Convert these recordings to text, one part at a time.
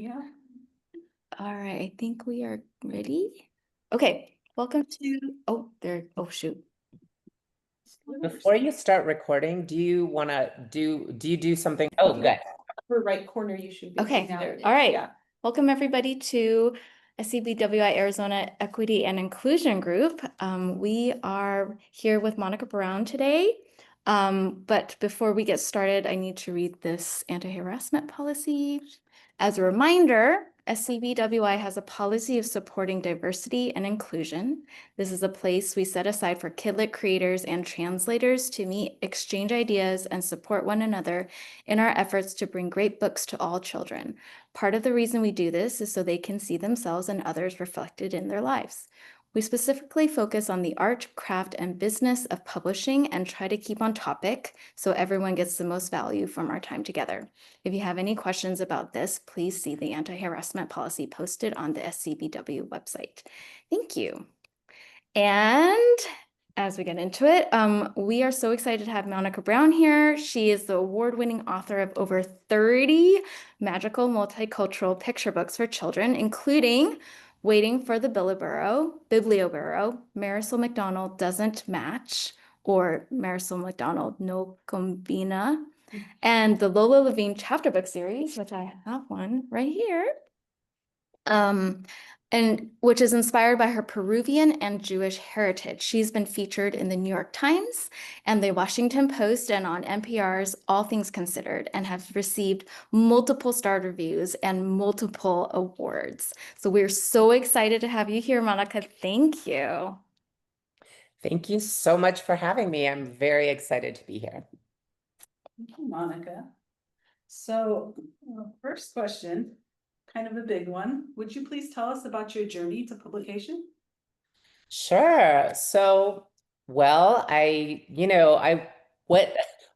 Yeah. All right, I think we are ready. Okay, welcome to, oh shoot. Before you start recording, do you do something? Oh, good. Upper right corner, you should be. Okay, There it is. all right. Yeah. Welcome everybody to SCBWI Arizona Equity and Inclusion Group. We are here with Monica Brown today. But before we get started, I need to read this anti-harassment policy. As a reminder, SCBWI has a policy of supporting diversity and inclusion. This is a place we set aside for Kidlit creators and translators to meet, exchange ideas, and support one another in our efforts to bring great books to all children. Part of the reason we do this is so they can see themselves and others reflected in their lives. We specifically focus on the art, craft, and business of publishing and try to keep on topic so everyone gets the most value from our time together. If you have any questions about this, please see the anti-harassment policy posted on the SCBW website. Thank you. And as we get into it, we are so excited to have Monica Brown here. She is the award-winning author of over 30 magical multicultural picture books for children, including Waiting for the Biblioburro, Marisol McDonald Doesn't Match, or Marisol McDonald No Combina, and the Lola Levine chapter book series, which I have one right here. And which is inspired by her Peruvian and Jewish heritage. She's been featured in the New York Times and the Washington Post and on NPR's All Things Considered, and have received multiple star reviews and multiple awards. So we're so excited to have you here, Monica. Thank you. Thank you so much for having me. I'm very excited to be here. Thank you, Monica. So, first question, kind of a big one. Would you please tell us about your journey to publication? Sure. So, well,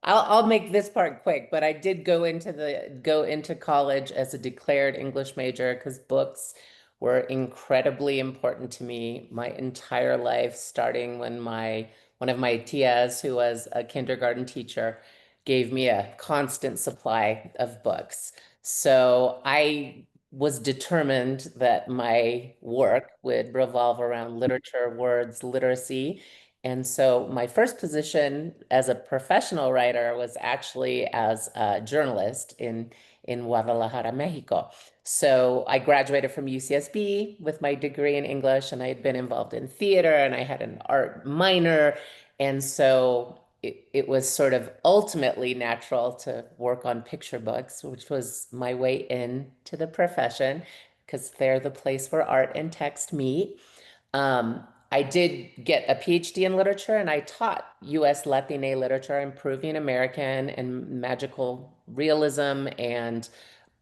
I'll make this part quick, but I did go into college as a declared English major because books were incredibly important to me my entire life, starting when one of my tias, who was a kindergarten teacher, gave me a constant supply of books. So I was determined that my work would revolve around literature, words, literacy. And so my first position as a professional writer was actually as a journalist in Guadalajara, Mexico. So I graduated from UCSB with my degree in English, and I had been involved in theater, and I had an art minor. And so it was sort of ultimately natural to work on picture books, which was my way into the profession because they're the place where art and text meet. I did get a PhD in literature, and I taught U.S. Latina literature and Peruvian American and magical realism and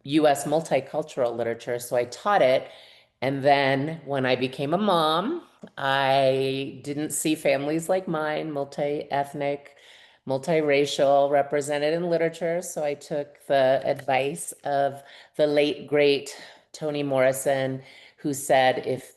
U.S. multicultural literature. So I taught it. And then when I became a mom, I didn't see families like mine, multi-ethnic, multiracial, represented in literature. So I took the advice of the late, great Toni Morrison, who said, if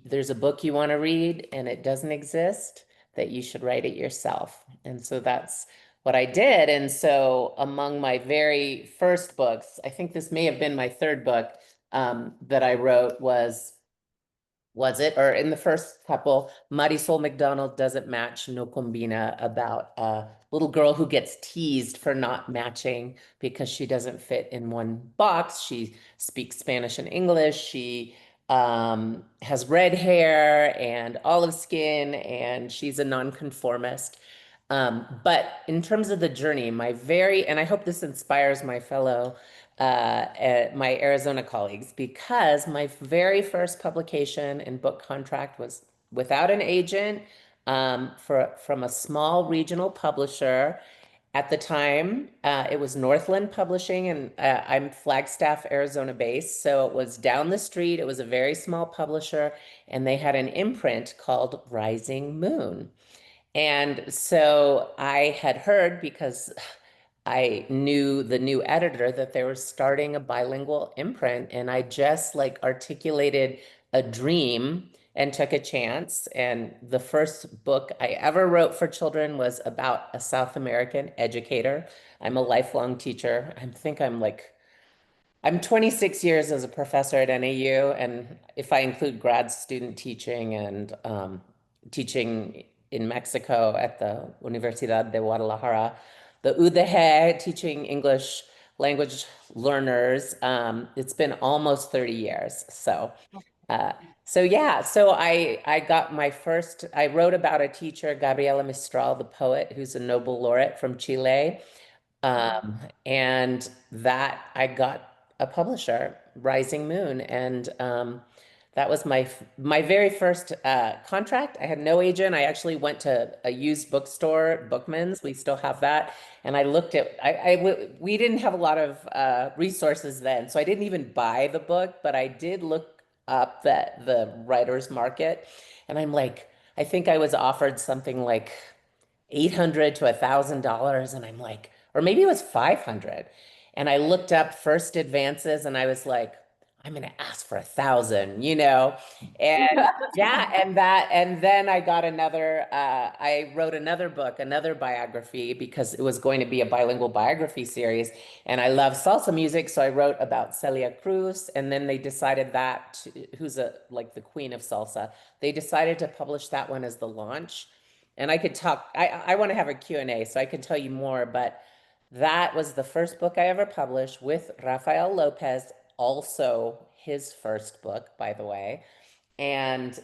there's a book you want to read and it doesn't exist, that you should write it yourself. And so that's what I did. And so among my very first books, I think this may have been my third book that I wrote was in the first couple, Marisol McDonald Doesn't Match, No Combina, about a little girl who gets teased for not matching because she doesn't fit in one box. She speaks Spanish and English. She has red hair and olive skin, and she's a nonconformist. But in terms of the journey, and I hope this inspires my fellow, my Arizona colleagues, because my very first publication and book contract was without an agent, from a small regional publisher. At the time, it was Northland Publishing, and I'm Flagstaff, Arizona based. So it was down the street. It was a very small publisher, and they had an imprint called Rising Moon. And so I had heard, because I knew the new editor, that they were starting a bilingual imprint, and I just like articulated a dream and took a chance. And the first book I ever wrote for children was about a South American educator. I'm a lifelong teacher. I think I'm like I'm 26 years as a professor at NAU, and if I include grad student teaching and teaching in Mexico at the Universidad de Guadalajara, the UDG, teaching English language learners, it's been almost 30 years. Uh, so yeah, so I got my first, I wrote about a teacher, Gabriela Mistral, the poet, who's a Nobel laureate from Chile. And that I got a publisher, Rising Moon, and that was my very first contract. I had no agent. I actually went to a used bookstore, Bookman's. We still have that, and I looked at. We didn't have a lot of resources then, so I didn't even buy the book, but I did look up the writer's market, and I'm like, I think I was offered something like $800 to $1,000. And I'm like, or maybe it was 500. And I looked up first advances and I was like, I'm going to ask for 1,000, and yeah. And then I got I wrote another book, another biography, because it was going to be a bilingual biography series. And I love salsa music. So I wrote about Celia Cruz. And then they decided who's like the queen of salsa, they decided to publish that one as the launch. And I could talk, I want to have a Q&A, so I can tell you more, but that was the first book I ever published with Rafael Lopez, also his first book, by the way. And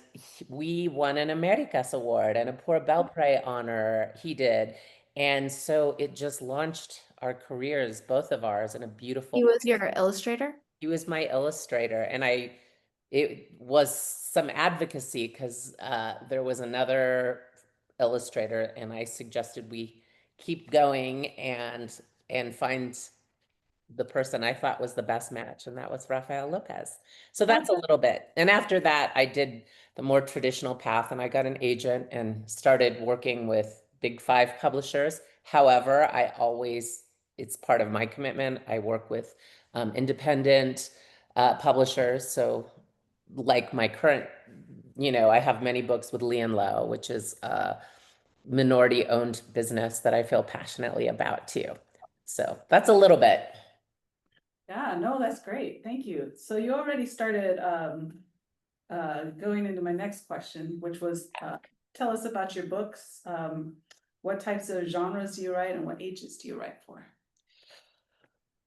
we won an Américas award and a Poor Belpré honor, he did. And so it just launched our careers, both of ours, in a beautiful. He was your illustrator? He was my illustrator, and it was some advocacy because there was another illustrator, and I suggested we keep going and find the person I thought was the best match, and that was Rafael Lopez. So that's a little bit. And after that, I did the more traditional path, and I got an agent and started working with Big Five publishers. However, it's part of my commitment. I work with independent publishers. So like my current, I have many books with Lee and Low, which is a minority owned business that I feel passionately about too. So that's a little bit. Yeah, no, that's great. Thank you. So you already started going into my next question, which was tell us about your books. What types of genres do you write and what ages do you write for?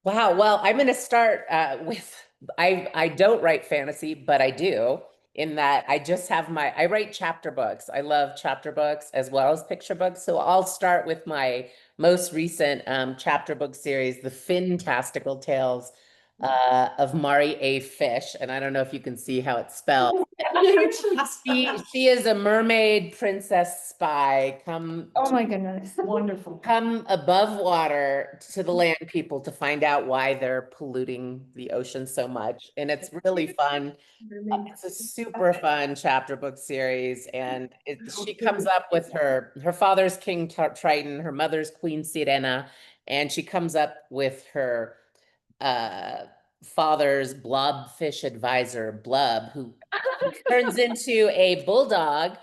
Wow. Well, I'm going to start with I don't write fantasy, but I do, in that I write chapter books. I love chapter books as well as picture books. So I'll start with my most recent chapter book series, The Fantastical Tales of Mari A. Fish. And I don't know if you can see how it's spelled. She is a mermaid princess spy. Oh my goodness. Wonderful. Come above water to the land people to find out why they're polluting the ocean so much. And it's really fun. It's a super fun chapter book series. And she comes up with her father's King Triton, her mother's Queen Sirena, and she comes up with her father's blobfish advisor, Blub, who turns into a bulldog,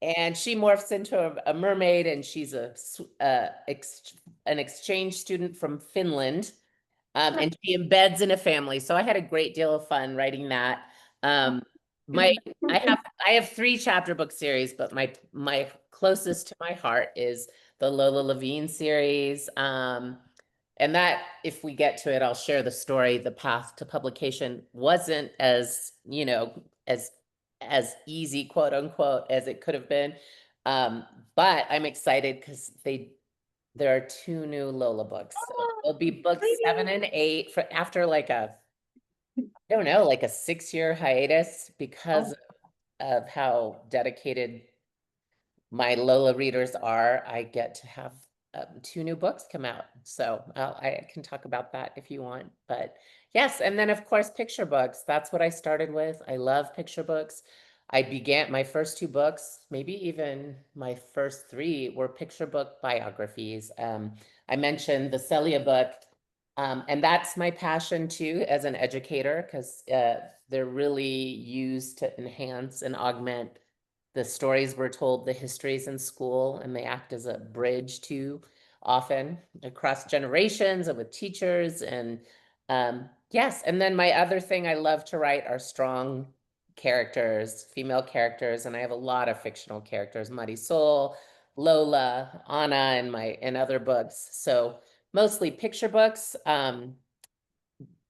and she morphs into a mermaid, and she's an exchange student from Finland, and she embeds in a family. So I had a great deal of fun writing that. I have 3 chapter book series, but my closest to my heart is the Lola Levine series. And that, if we get to it, I'll share the story. The path to publication wasn't as, as easy, quote unquote, as it could have been. But I'm excited because there are 2 new Lola books. So it'll be books 7 and 8 after like I don't know, like a 6-year hiatus because of how dedicated my Lola readers are. I get to have 2 new books come out. So I can talk about that if you want. But yes, and then of course, picture books. That's what I started with. I love picture books. I began my first 2 books, maybe even my first 3 were picture book biographies. I mentioned the Celia book, and that's my passion too as an educator, because they're really used to enhance and augment the stories we're told, the histories in school, and they act as a bridge too often across generations and with teachers. And Yes, and then my other thing I love to write are strong characters, female characters, and I have a lot of fictional characters, Marisol, Lola, Anna in other books. So mostly picture books.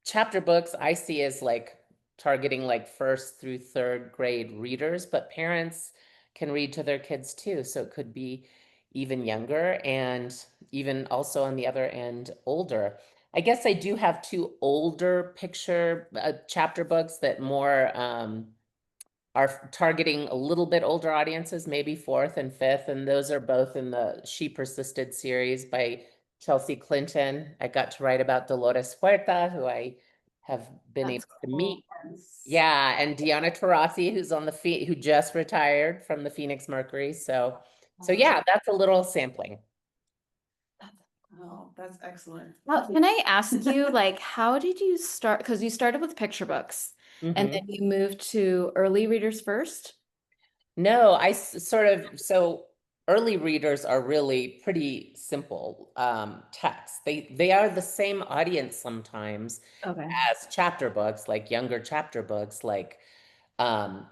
Chapter books I see as like targeting like first through third grade readers, but parents can read to their kids too. So it could be even younger and even also on the other end, older. I guess I do have two older picture chapter books that more are targeting a little bit older audiences, maybe fourth and fifth, and those are both in the She Persisted series by Chelsea Clinton. I got to write about Dolores Huerta, who I have been That's able to cool. meet. Yeah, and Diana Taurasi, who's on the who just retired from the Phoenix Mercury. So yeah, that's a little sampling. Oh, that's excellent. Well, can I ask you, like, how did you start? Because you started with picture books and then Mhm. you moved to early readers first. No, sort of, so early readers are really pretty simple texts. They are the same audience sometimes Okay. as chapter books, like younger chapter books, like um,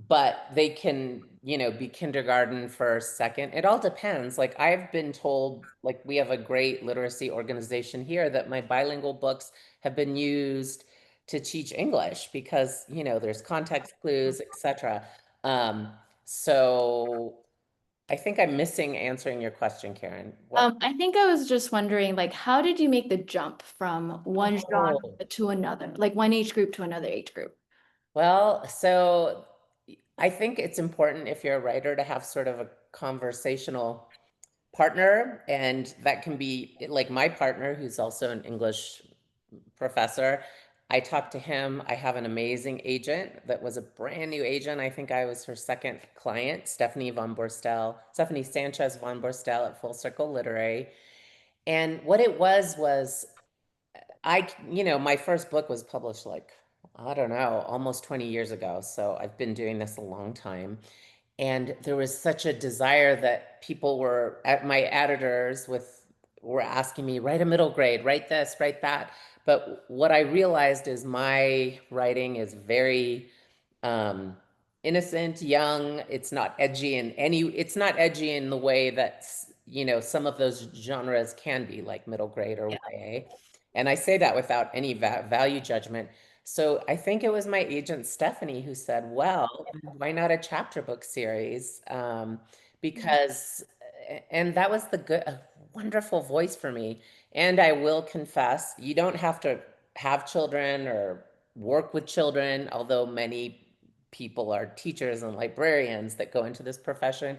but they can, be kindergarten first, second. It all depends. Like I've been told, like we have a great literacy organization here that my bilingual books have been used to teach English because, there's context clues, etc. Um, so I think I'm missing answering your question, Karen. What? I think I was just wondering, like, how did you make the jump from one genre Oh, to another, like one age group to another age group? well, so I think it's important if you're a writer to have sort of a conversational partner, and that can be like my partner, who's also an English professor. I talked to him. I have an amazing agent that was a brand new agent. I think I was her second client, Stephanie Sanchez von Borstel at Full Circle Literary. And what it was my first book was published like, I don't know, almost 20 years ago. So I've been doing this a long time. And there was such a desire that people were at my editors were asking me, write a middle grade, write this, write that. But what I realized is my writing is very um, innocent, young. It's not edgy in the way that, some of those genres can be, like middle grade or Yeah. YA. And I say that without any value judgment. So I think it was my agent Stephanie who said, "Well, why not a chapter book series?" Because, and that was a wonderful voice for me. And I will confess, you don't have to have children or work with children, although many people are teachers and librarians that go into this profession.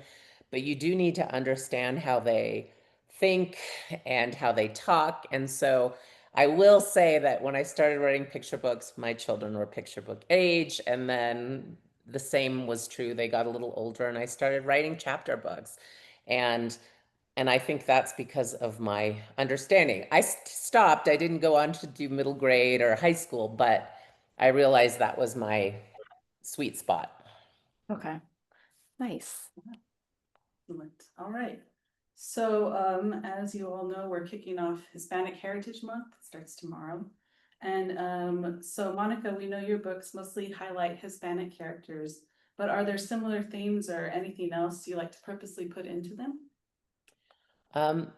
But you do need to understand how they think and how they talk. And so I will say that when I started writing picture books, my children were picture book age, and then the same was true. They got a little older, and I started writing chapter books. And and I think that's because of my understanding. I stopped. I didn't go on to do middle grade or high school, but I realized that was my sweet spot. Okay. Nice. Excellent. All right. So, as you all know, we're kicking off Hispanic Heritage Month. It starts tomorrow. And so Monica, we know your books mostly highlight Hispanic characters, but are there similar themes or anything else you like to purposely put into them? Um,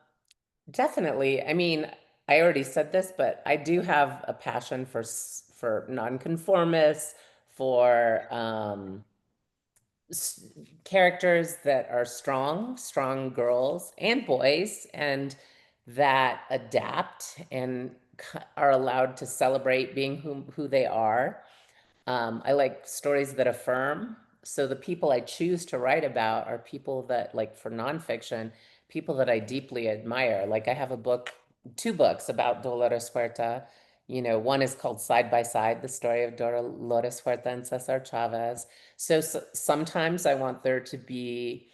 Definitely. I mean, I already said this, but I do have a passion for nonconformists, for characters that are strong girls and boys, and that adapt and are allowed to celebrate being who they are. I like stories that affirm. So the people I choose to write about are people that, like for nonfiction, people that I deeply admire. Like I have two books about Dolores Huerta. One is called Side by Side, the story of Dolores Huerta and Cesar Chavez. So sometimes I want there to be,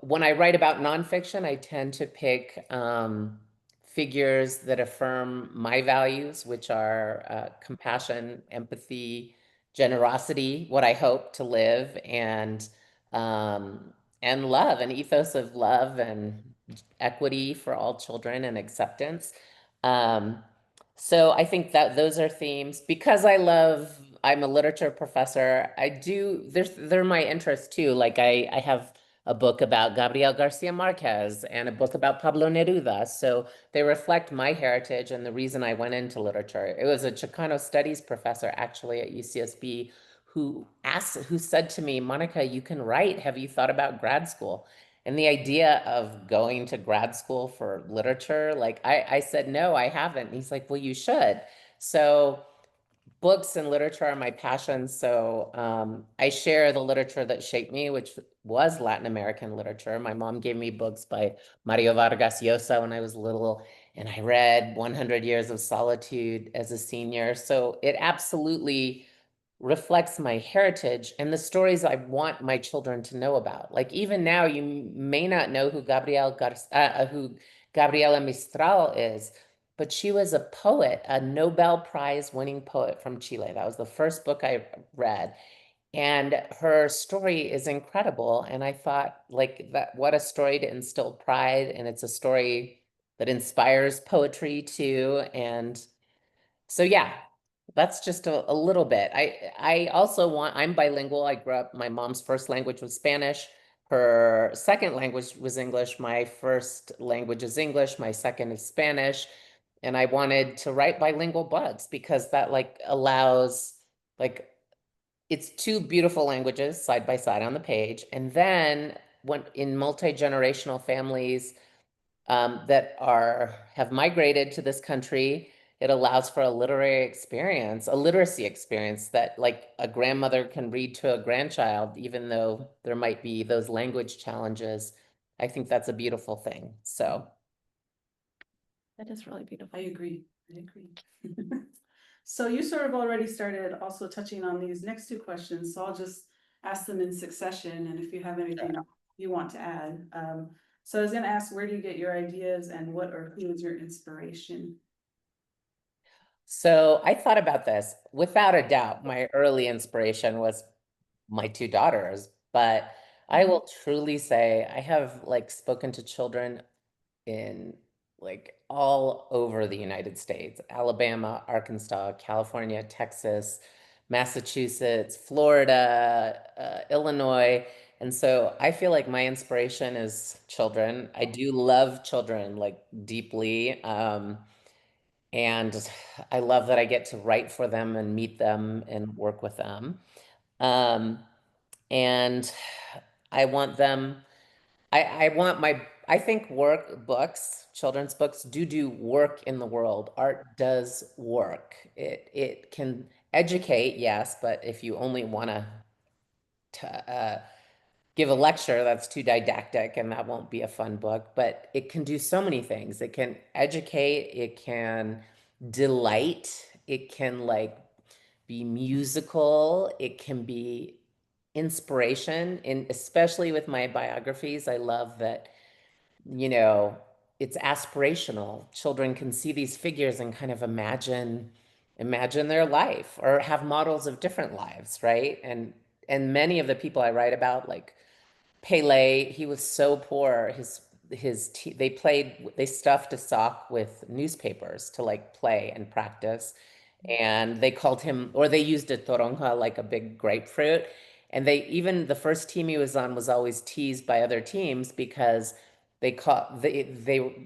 when I write about nonfiction, I tend to pick figures that affirm my values, which are compassion, empathy, generosity, what I hope to live, and love, an ethos of love and equity for all children and acceptance. Um, So I think that those are themes because I'm a literature professor. They're my interests too. Like I have a book about Gabriel Garcia Marquez and a book about Pablo Neruda. So they reflect my heritage and the reason I went into literature. It was a Chicano studies professor actually at UCSB who said to me, Monica, you can write. Have you thought about grad school? And the idea of going to grad school for literature, like I said, no, I haven't. And he's like, well, you should. So books and literature are my passion. So I share the literature that shaped me, which was Latin American literature. My mom gave me books by Mario Vargas Llosa when I was little, and I read 100 Years of Solitude as a senior. So it absolutely reflects my heritage and the stories I want my children to know about. Like even now, you may not know who Gabriela Mistral is, but she was a poet, a Nobel Prize winning poet from Chile. That was the first book I read. And her story is incredible. And I thought, like, that what a story to instill pride. And it's a story that inspires poetry too. And so yeah, that's just a little bit. I also I'm bilingual. I grew up, my mom's first language was Spanish. Her second language was English. My first language is English. My second is Spanish. And I wanted to write bilingual books because that like allows, like, it's two beautiful languages side by side on the page. And then when in multi-generational families, that have migrated to this country, it allows for a literary experience, a literacy experience that like a grandmother can read to a grandchild, even though there might be those language challenges. I think that's a beautiful thing. So That is really beautiful. I agree. I agree. So you sort of already started also touching on these next two questions, so I'll just ask them in succession, and if you have anything you want to add. So I was gonna ask, where do you get your ideas and what or who is your inspiration? So I thought about this. Without a doubt, my early inspiration was my two daughters, but I will truly say I have like spoken to children in like all over the United States, Alabama, Arkansas, California, Texas, Massachusetts, Florida, Illinois. And so I feel like my inspiration is children. I do love children like deeply. And I love that I get to write for them and meet them and work with them. Um, and I want them, I want I think children's books do work in the world. Art does work. It can educate, yes, but if you only want to give a lecture, that's too didactic and that won't be a fun book. But it can do so many things. It can educate, it can delight, it can like be musical, it can be inspiration. And especially with my biographies, I love that, you know, it's aspirational. Children can see these figures and kind of imagine their life or have models of different lives, right? And many of the people I write about, like Pele, he was so poor. They stuffed a sock with newspapers to like play and practice. And they called him, or they used a toronja, like a big grapefruit. And even the first team he was on was always teased by other teams because they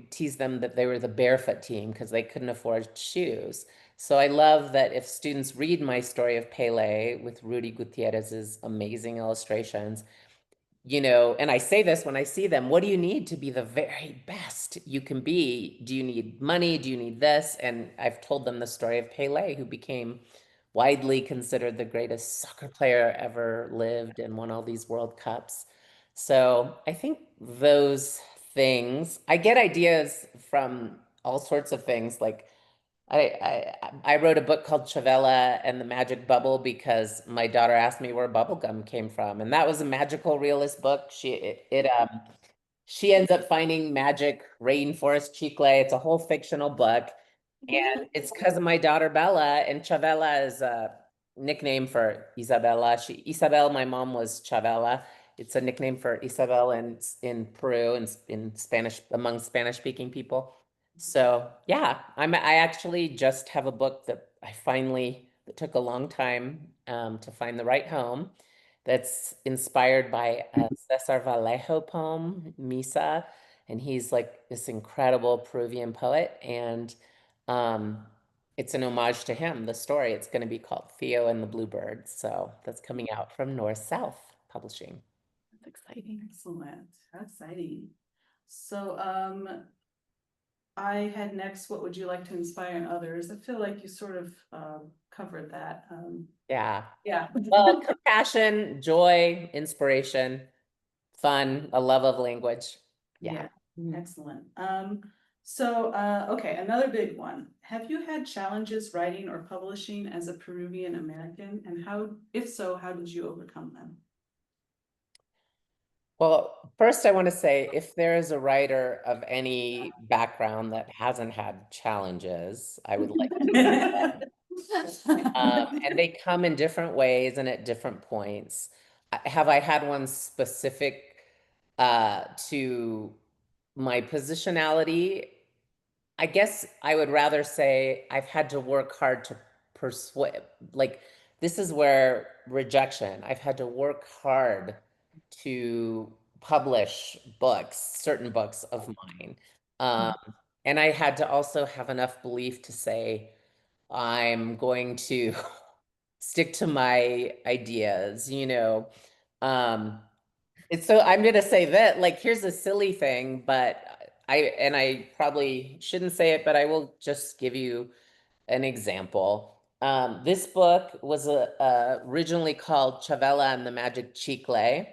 teased them that they were the barefoot team because they couldn't afford shoes. So I love that if students read my story of Pele with Rudy Gutierrez's amazing illustrations, you know, and I say this when I see them, what do you need to be the very best you can be? Do you need money? Do you need this? And I've told them the story of Pele, who became widely considered the greatest soccer player ever lived and won all these World Cups. So I think those things, I get ideas from all sorts of things. Like I wrote a book called Chavela and the Magic Bubble because my daughter asked me where bubblegum came from, and that was a magical realist book. She ends up finding magic rainforest chicle. It's a whole fictional book, and it's because of my daughter Bella. And Chavela is a nickname for Isabella. Isabel, my mom was Chavela. It's a nickname for Isabel in Peru and in Spanish among Spanish speaking people. So yeah, I actually just have a book that that took a long time to find the right home. That's inspired by a Cesar Vallejo poem, Misa, and he's like this incredible Peruvian poet, and um, it's an homage to him. The story, it's going to be called Theo and the Bluebirds. So that's coming out from North South Publishing. That's exciting. Excellent, how exciting. So, I had next, what would you like to inspire in others? I feel like you sort of, covered that, Yeah. yeah. Well, compassion, joy, inspiration, fun, a love of language. Yeah. Yeah, excellent. So, okay, another big one. Have you had challenges writing or publishing as a Peruvian American? And how, if so, how did you overcome them? Well, first I want to say if there is a writer of any background that hasn't had challenges, I would like to. And they come in different ways and at different points. Have I had one specific to my positionality? I guess I would rather say I've had to work hard to persuade, like, this is where rejection, I've had to work hard to publish books, certain books of mine. Um, and I had to also have enough belief to say, I'm going to stick to my ideas, you know. Um, it's so I'm gonna say that, like, here's a silly thing, but I probably shouldn't say it, but I will just give you an example. This book was originally called Chavela and the Magic Chicle,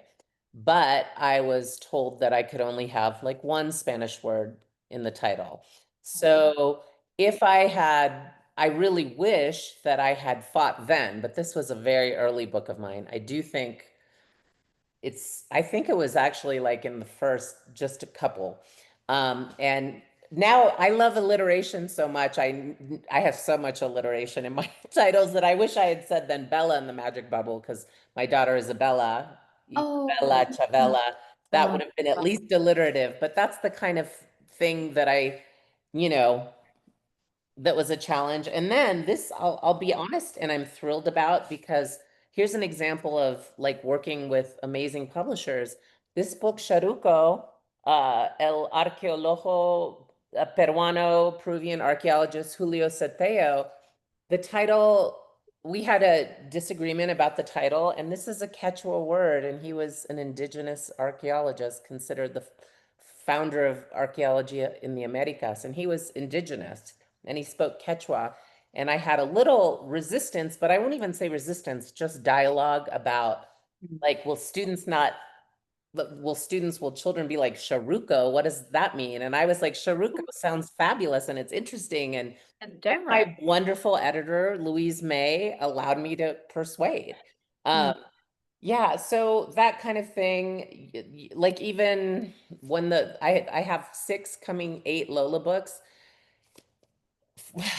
but I was told that I could only have like one Spanish word in the title. So if I really wish that I had fought then, but this was a very early book of mine. I do think I think it was actually like in the first, just a couple. And now I love alliteration so much. I have so much alliteration in my titles that I wish I had said then Bella in the Magic Bubble, because my daughter Isabella, Oh, Bella, Chavella. That would um, have been at least alliterative, but that's the kind of thing that you know, that was a challenge. And then this, I'll be honest, and I'm thrilled about, because here's an example of like working with amazing publishers. This book, Charuco, El Arqueólogo Peruano, Peruvian archaeologist Julio Ceteo, the title, we had a disagreement about the title, and this is a Quechua word, and he was an indigenous archaeologist, considered the founder of archaeology in the Américas, and he was indigenous, and he spoke Quechua. And I had a little resistance, but I won't even say resistance, just dialogue about, like, will children be like Charuco? What does that mean? And I was like, Charuco sounds fabulous and it's interesting. And it's my different. wonderful editor, Louise May, allowed me to persuade. Yeah, so that kind of thing, like even when I have 8 Lola books,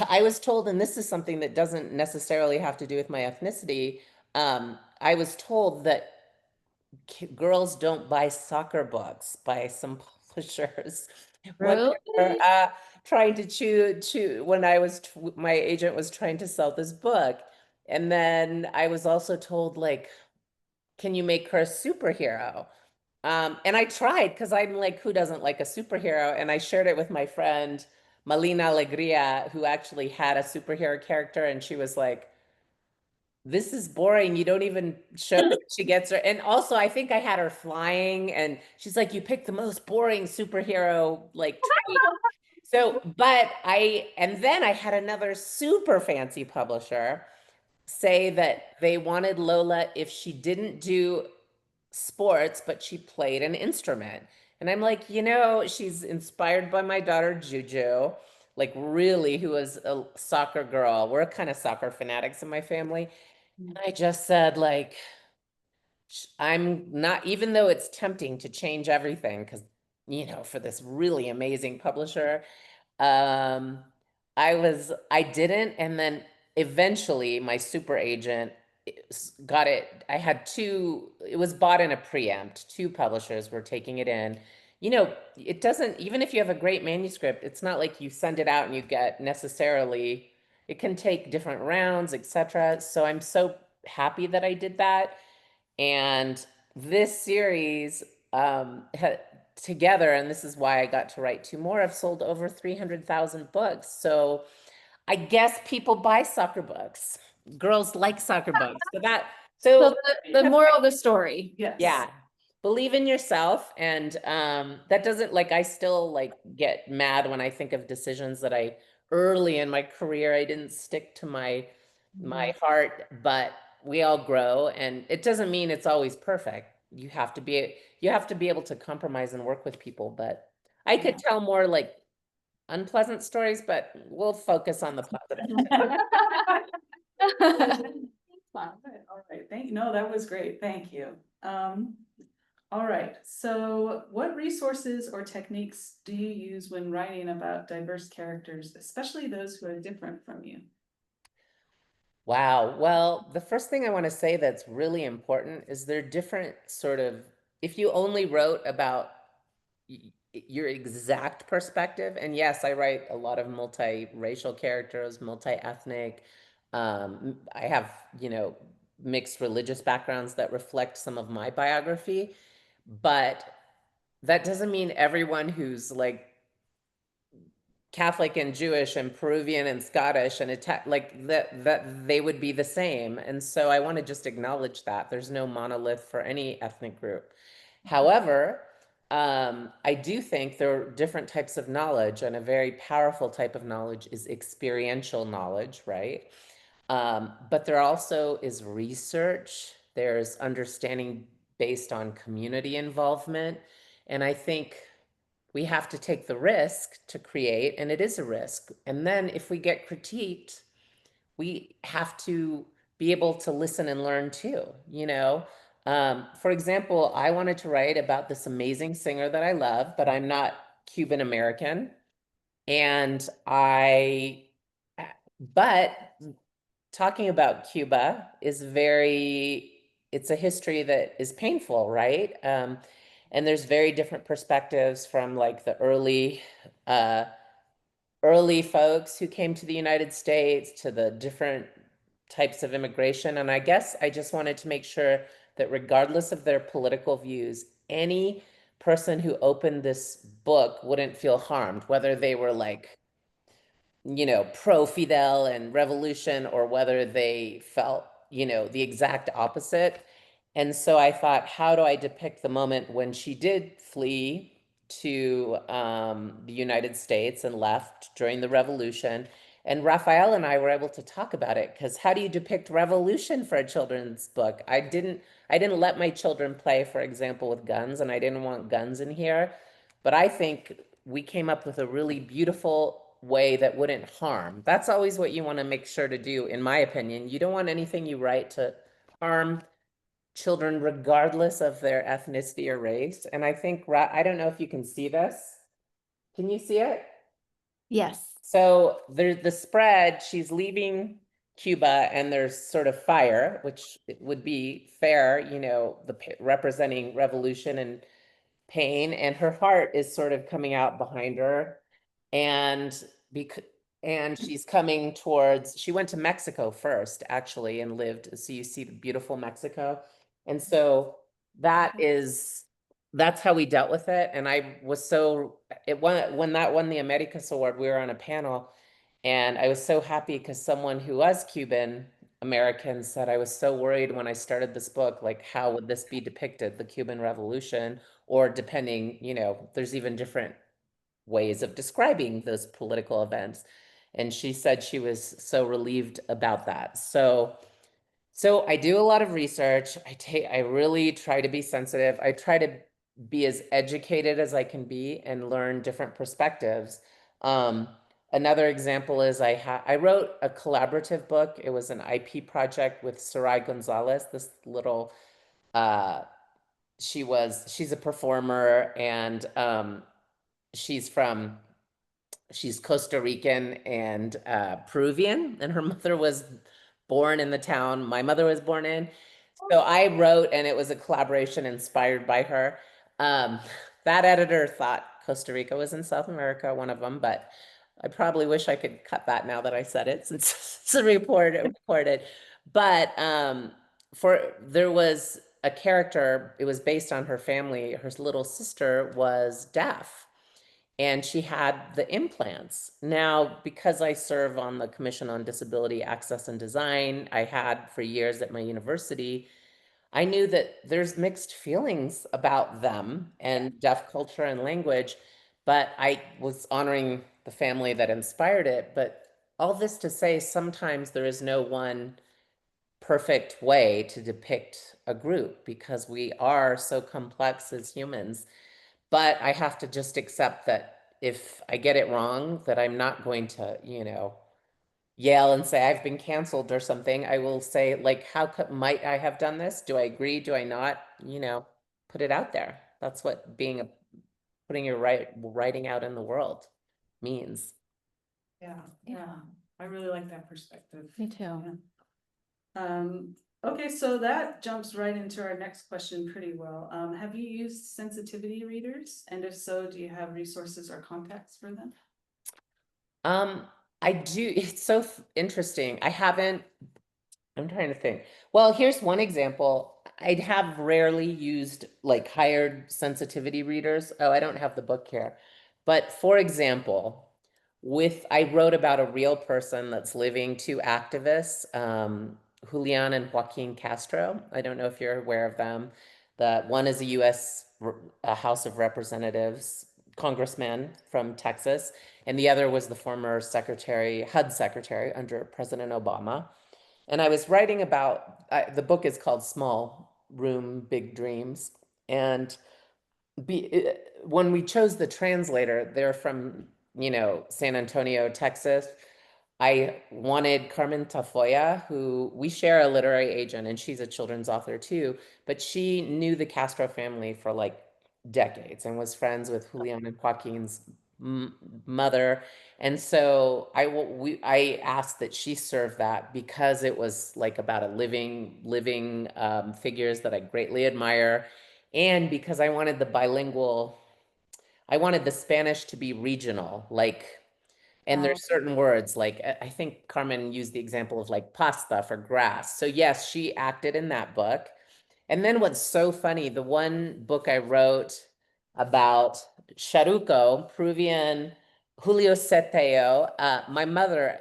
I was told, and this is something that doesn't necessarily have to do with my ethnicity, I was told that girls don't buy soccer books by some publishers when Really? they're trying to chew when my agent was trying to sell this book. And then I was also told, like, can you make her a superhero? And I tried, because I'm like, who doesn't like a superhero? And I shared it with my friend Malina Alegria, who actually had a superhero character, and she was like, this is boring. You don't even show that she gets her. And also, I think I had her flying, and she's like, you picked the most boring superhero like trait. So, and then I had another super fancy publisher say that they wanted Lola if she didn't do sports, but she played an instrument. And I'm like, she's inspired by my daughter Juju, like, really, who was a soccer girl. We're kind of soccer fanatics in my family. And I just said, like, I'm not, even though it's tempting to change everything, because, for this really amazing publisher, um, I didn't. And then eventually my super agent got it. I had it was bought in a preempt. 2 publishers were taking it in. you know, it doesn't, even if you have a great manuscript, it's not like you send it out and you get necessarily, it can take different rounds, etc. So I'm so happy that I did that. And this series together, and this is why I got to write 2 more, I've sold over 300,000 books. So I guess people buy soccer books. Girls like soccer books. So the moral of the story. Yes. Yeah, believe in yourself. And that doesn't, like, I still like get mad when I think of decisions that I early in my career I didn't stick to my heart, but we all grow, and it doesn't mean it's always perfect. You have to be able to compromise and work with people. But I could tell more like unpleasant stories, but we'll focus on the positive. All right, no, that was great, thank you. All right, so what resources or techniques do you use when writing about diverse characters, especially those who are different from you? Wow. Well, the first thing I want to say that's really important is they're different sort of, if you only wrote about your exact perspective, and yes, I write a lot of multiracial characters, multi-ethnic. I have, mixed religious backgrounds that reflect some of my biography, but that doesn't mean everyone who's like Catholic and Jewish and Peruvian and Scottish and like that they would be the same. And so I want to just acknowledge that there's no monolith for any ethnic group. However, I do think there are different types of knowledge, and a very powerful type of knowledge is experiential knowledge, right? But there also is research, there's understanding based on community involvement. And I think we have to take the risk to create, and it is a risk. And then if we get critiqued, we have to be able to listen and learn too, For example, I wanted to write about this amazing singer that I love, but I'm not Cuban American. But talking about Cuba is it's a history that is painful, right? And there's very different perspectives from like the early folks who came to the United States to the different types of immigration. And I guess I just wanted to make sure that regardless of their political views, any person who opened this book wouldn't feel harmed, whether they were like, pro-Fidel and revolution, or whether they felt, the exact opposite. And so I thought, how do I depict the moment when she did flee to the United States and left during the revolution? And Raphael and I were able to talk about it, because how do you depict revolution for a children's book? I didn't let my children play, for example, with guns, and I didn't want guns in here. But I think we came up with a really beautiful way that wouldn't harm. That's always what you want to make sure to do, in my opinion. You don't want anything you write to harm children regardless of their ethnicity or race. And I think, I don't know if you can see this. Can you see it? Yes. So there's the spread, she's leaving Cuba, and there's sort of fire, which would be fair, representing revolution and pain, and her heart is sort of coming out behind her. And she's coming towards, she went to Mexico first, actually, and lived, so you see the beautiful Mexico. And so that's how we dealt with it. And I was when that won the Américas award, we were on a panel, and I was so happy because someone who was Cuban American said, I was so worried when I started this book, like, how would this be depicted, the Cuban Revolution, or depending, there's even different ways of describing those political events. And she said she was so relieved about that. So I do a lot of research. I really try to be sensitive. I try to be as educated as I can be and learn different perspectives. Another example is I wrote a collaborative book. It was an IP project with Sarai Gonzalez, this little, she's a performer, and she's Costa Rican and Peruvian, and her mother was born in the town my mother was born in. So I wrote, and it was a collaboration inspired by her. that editor thought Costa Rica was in South America, one of them, but I probably wish I could cut that now that I said it since it's reported. But there was a character, it was based on her family. Her little sister was deaf and she had the implants. Now, because I serve on the Commission on Disability Access and Design, I had for years at my university, I knew that there's mixed feelings about them and deaf culture and language, but I was honoring the family that inspired it. But all this to say, sometimes there is no one perfect way to depict a group because we are so complex as humans. But I have to just accept that if I get it wrong, that I'm not going to, yell and say I've been canceled or something. I will say, like, might I have done this? Do I agree? Do I not? Put it out there. That's what putting your writing out in the world means. Yeah, I really like that perspective. Me too. Yeah. Okay, so that jumps right into our next question pretty well. Have you used sensitivity readers? And if so, do you have resources or contacts for them? I do. It's so interesting. I'm trying to think. Well, here's one example. I have rarely used like hired sensitivity readers. Oh, I don't have the book here. But for example, I wrote about a real person that's living, two activists, Julian and Joaquin Castro. I don't know if you're aware of them. One is a U.S. House of Representatives congressman from Texas, and the other was the former HUD secretary under President Obama. And I was writing about, the book is called Small Room, Big Dreams. And when we chose the translator, they're from, San Antonio, Texas. I wanted Carmen Tafoya, who we share a literary agent, and she's a children's author too, but she knew the Castro family for like decades and was friends with Julian and Joaquin's mother. And so I asked that she serve that because it was like about a living figures that I greatly admire, and because I wanted I wanted the Spanish to be regional, like. And there's certain words, like I think Carmen used the example of like pasta for grass. So yes, she acted in that book. And then what's so funny, the one book I wrote about Charuco, Peruvian, Julio Seteo, my mother,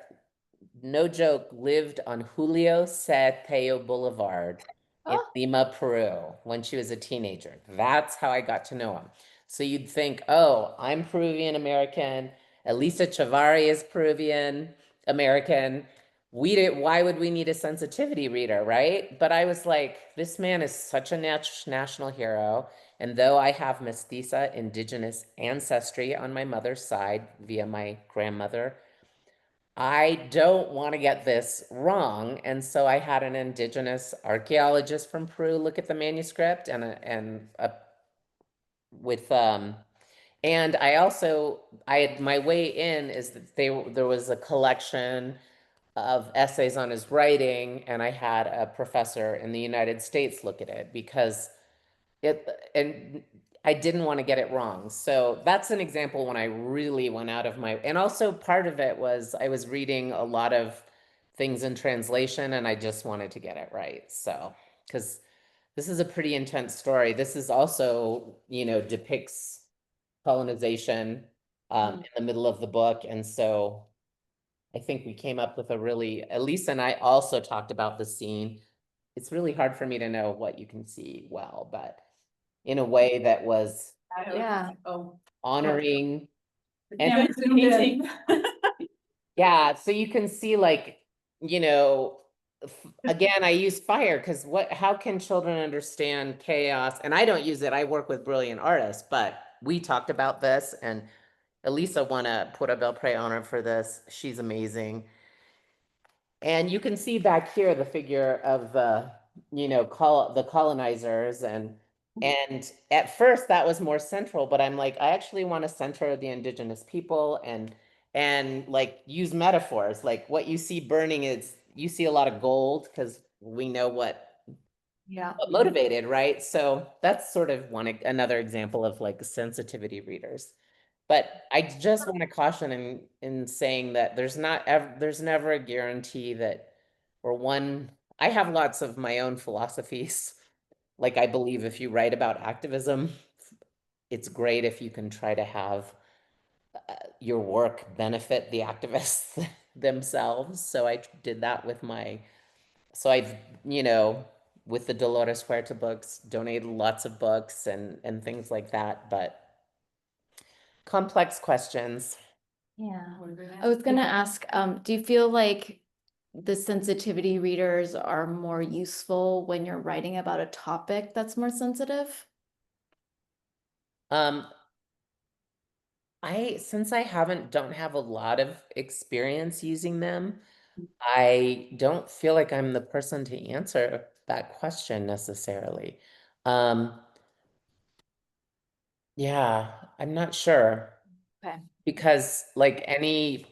no joke, lived on Julio Seteo Boulevard in Lima, Peru, when she was a teenager. That's how I got to know him. So you'd think, oh, I'm Peruvian American. Elisa Chavari is Peruvian American. Why would we need a sensitivity reader, right? But I was like, this man is such a national hero. And though I have mestiza indigenous ancestry on my mother's side via my grandmother, I don't want to get this wrong. And so I had an indigenous archaeologist from Peru look at the manuscript and I also, my way in is that there was a collection of essays on his writing, and I had a professor in the United States look at it because and I didn't want to get it wrong. So that's an example when I really went out of and also part of it was I was reading a lot of things in translation and I just wanted to get it right. So, because this is a pretty intense story. This is also, depicts colonization in the middle of the book. And so I think we came up with Elisa and I also talked about the scene. It's really hard for me to know what you can see well, but in a way that was honoring and yeah, so you can see like, again, I use fire because how can children understand chaos? And I don't use it. I work with brilliant artists, but we talked about this and Elisa won a Pura Belpré honor for this. She's amazing. And you can see back here the figure of the, the colonizers and at first that was more central, but I'm like, I actually want to center the indigenous people and like use metaphors. Like what you see burning is you see a lot of gold because we know what Yeah. but motivated, right? So that's sort of another example of like sensitivity readers. But I just want to caution in saying that there's never a guarantee that, or one, I have lots of my own philosophies. Like I believe if you write about activism, it's great if you can try to have your work benefit the activists themselves. So I did that with so I've, you know, with the Dolores Huerta books, donated lots of books and things like that, but complex questions. Yeah. What were they I was gonna asking? ask, do you feel like the sensitivity readers are more useful when you're writing about a topic that's more sensitive? Um, since I don't have a lot of experience using them, I don't feel like I'm the person to answer that question necessarily. Um, yeah, I'm not sure. Okay. Because you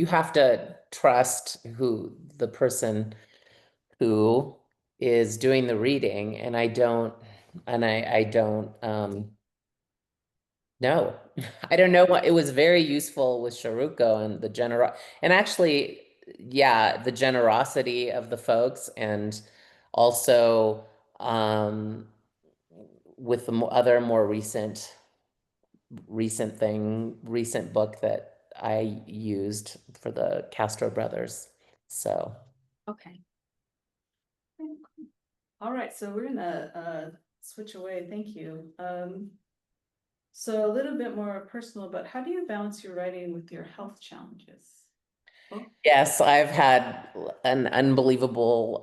have to trust the person who is doing the reading, and I don't know. I don't know what it was very useful with Sharuko and and actually, yeah, the generosity of the folks, and also um with the other more recent book that I used for the Castro brothers. So, Okay. All right, so we're gonna switch away. Thank you. So a little bit more personal, but how do you balance your writing with your health challenges? Oh, yes, I've had an unbelievable,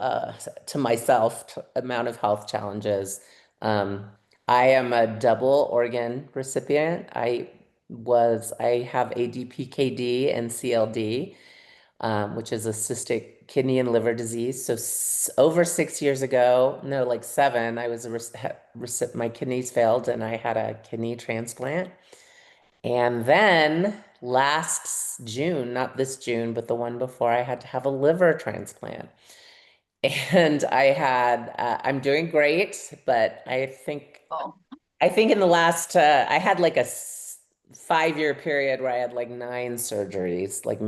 to myself, amount of health challenges. Um, I am a double organ recipient. I have ADPKD and CLD. Which is a cystic kidney and liver disease. So over 6 years ago, no, like seven, I was my kidneys failed and I had a kidney transplant. And then last June, not this June, but the one before, I had to have a liver transplant. And I'm doing great, but Oh, I think in the last, I had like a 5 year period where I had like 9 surgeries, like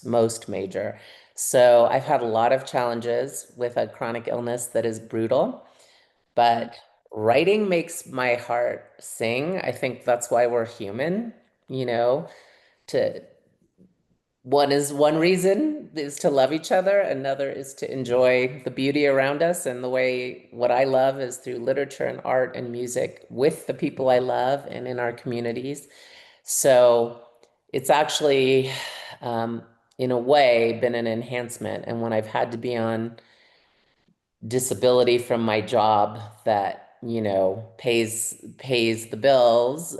most major. So I've had a lot of challenges with a chronic illness that is brutal, but writing makes my heart sing. I think that's why we're human, you know, to one reason is to love each other, another is to enjoy the beauty around us. And what I love is through literature and art and music with the people I love and in our communities. So it's actually, um, in a way, been an enhancement. And when I've had to be on disability from my job that, pays the bills,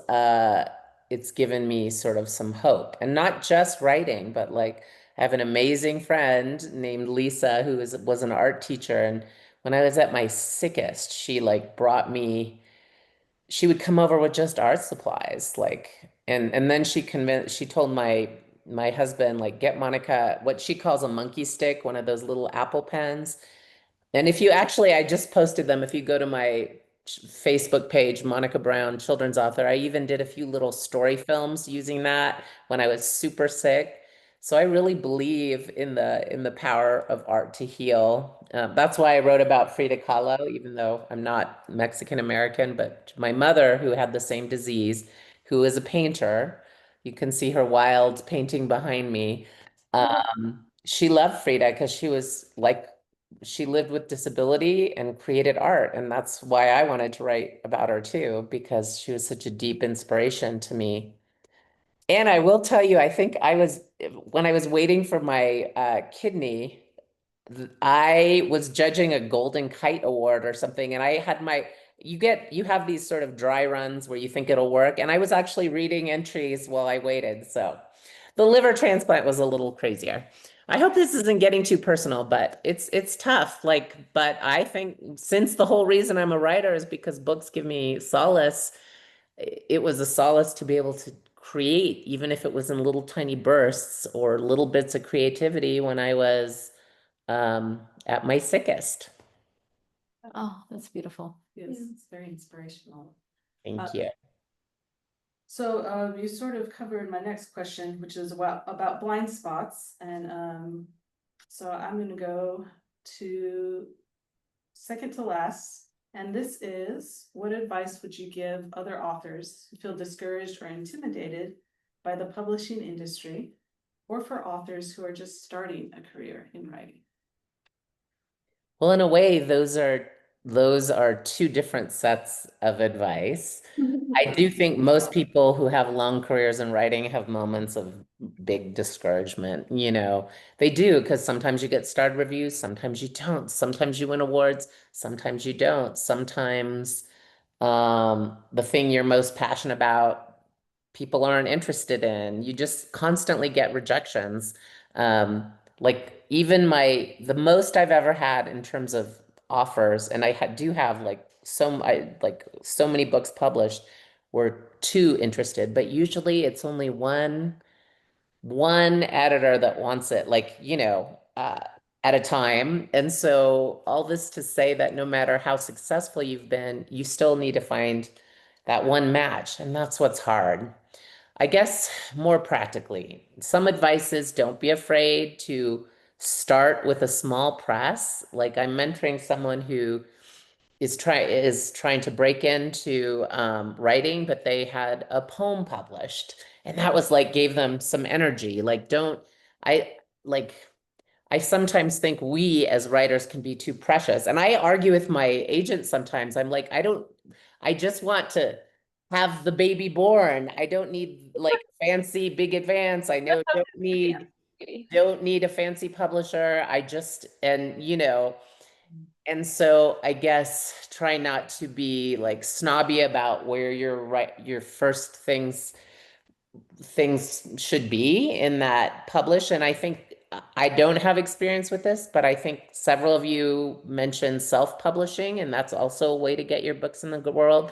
it's given me sort of some hope. And not just writing, but like I have an amazing friend named Lisa who was an art teacher. And when I was at my sickest, she like she would come over with just art supplies, like, and then she told my husband, like, get Monica what she calls a monkey stick, one of those little Apple pens. And if you actually, I just posted them. If you go to my Facebook page, Monica Brown, children's author, I even did a few little story films using that when I was super sick. So I really believe in the power of art to heal. That's why I wrote about Frida Kahlo, even though I'm not Mexican American, but my mother, who had the same disease, who is a painter, you can see her wild painting behind me. She loved Frida because she lived with disability and created art. And that's why I wanted to write about her too, because she was such a deep inspiration to me. And I will tell you, I think when I was waiting for my kidney, I was judging a Golden Kite Award or something. And you have these sort of dry runs where you think it'll work. And I was actually reading entries while I waited. So the liver transplant was a little crazier. I hope this isn't getting too personal, but it's tough. But I think since the whole reason I'm a writer is because books give me solace, it was a solace to be able to create, even if it was in little tiny bursts or little bits of creativity when I was at my sickest. Oh, that's beautiful. Yes, Yeah. it's very inspirational. Thank you. So you sort of covered my next question, which is about blind spots. And so I'm gonna go to second to last. And this is, what advice would you give other authors who feel discouraged or intimidated by the publishing industry, or for authors who are just starting a career in writing? Well, in a way, those are two different sets of advice. I do think most people who have long careers in writing have moments of big discouragement. They do, because sometimes you get starred reviews, sometimes you don't. Sometimes you win awards, sometimes you don't. Sometimes the thing you're most passionate about, people aren't interested in. You just constantly get rejections. Like even the most I've ever had in terms of offers, and do have like so many books published, were two interested, but usually it's only one editor that wants it, at a time. And so all this to say that no matter how successful you've been, you still need to find that one match. And that's what's hard. I guess more practically, some advice is don't be afraid to start with a small press. Like I'm mentoring someone who is trying to break into writing, but they had a poem published, and that was like gave them some energy. Like don't I like I sometimes think we as writers can be too precious, and I argue with my agent sometimes. I'm like, I just want to have the baby born. I don't need like fancy big advance. I know don't need a fancy publisher. And so I guess try not to be like snobby about where your first things should be in that publish. And I think I don't have experience with this, but I think several of you mentioned self-publishing, and that's also a way to get your books in the world.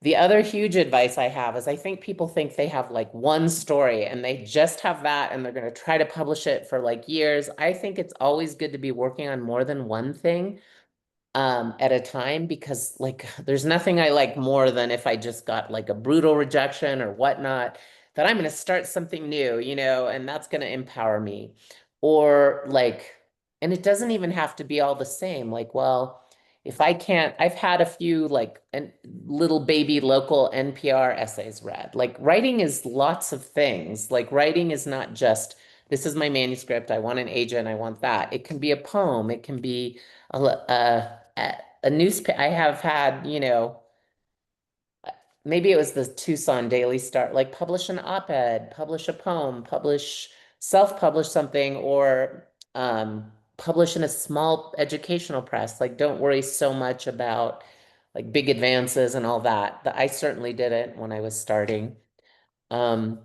The other huge advice I have is I think people think they have like one story and they just have that and they're going to try to publish it for like years. I think it's always good to be working on more than one thing at a time, because like there's nothing I like more than if I just got like a brutal rejection or whatnot, that I'm going to start something new, and that's going to empower me. Or like, and it doesn't even have to be all the same. Like, well, if I can't, I've had a few like little baby local NPR essays read. Like writing is lots of things. Like writing is not just, this is my manuscript, I want an agent, I want that. It can be a poem, it can be a newspaper. I have had, maybe it was the Tucson Daily Star, like publish an op-ed, publish a poem, self-publish something, or publish in a small educational press. Like, don't worry so much about like big advances and all that. I certainly did it when I was starting. Um,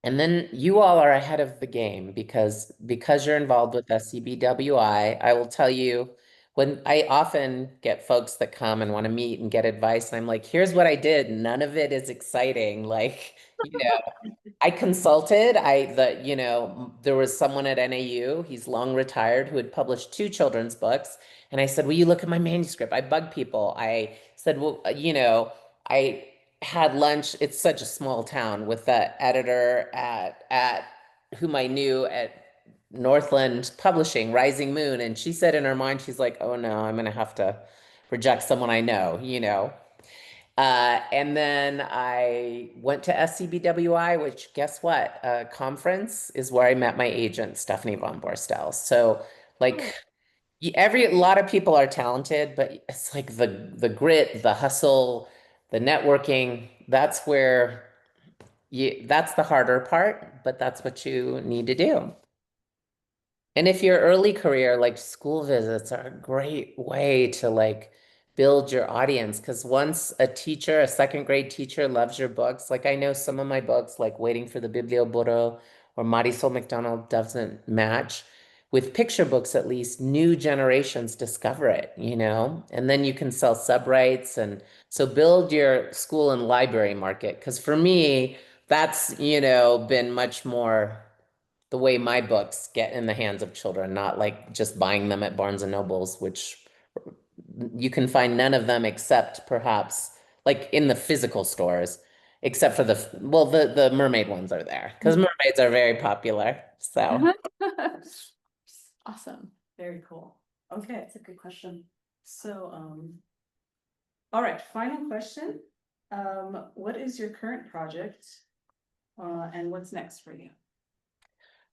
and then you all are ahead of the game because you're involved with SCBWI. I will tell you, when I often get folks that come and want to meet and get advice, and I'm like, here's what I did. None of it is exciting. Like, I consulted. There was someone at NAU, he's long retired, who had published two children's books. And I said, will you look at my manuscript? I bug people. I said, well, I had lunch. It's such a small town, with the editor at whom I knew at Northland Publishing, Rising Moon. And she said in her mind, she's like, oh no, I'm gonna have to reject someone I know. And then I went to SCBWI, which, guess what? A conference is where I met my agent, Stephanie von Borstel. So like a lot of people are talented, but it's like the grit, the hustle, the networking, that's the harder part, but that's what you need to do. And if your early career, like school visits are a great way to like build your audience. Because once a second grade teacher loves your books, like I know some of my books, like Waiting for the Biblioburro or Marisol McDonald Doesn't Match, with picture books, at least new generations discover it. And then you can sell subrights. And so build your school and library market. Because for me, that's, been much more the way my books get in the hands of children, not like just buying them at Barnes and Nobles, which you can find none of them except perhaps like in the physical stores, except for the mermaid ones are there because mermaids are very popular. So Awesome. Very cool. Okay, That's a good question. so, all right, final question. What is your current project? And what's next for you?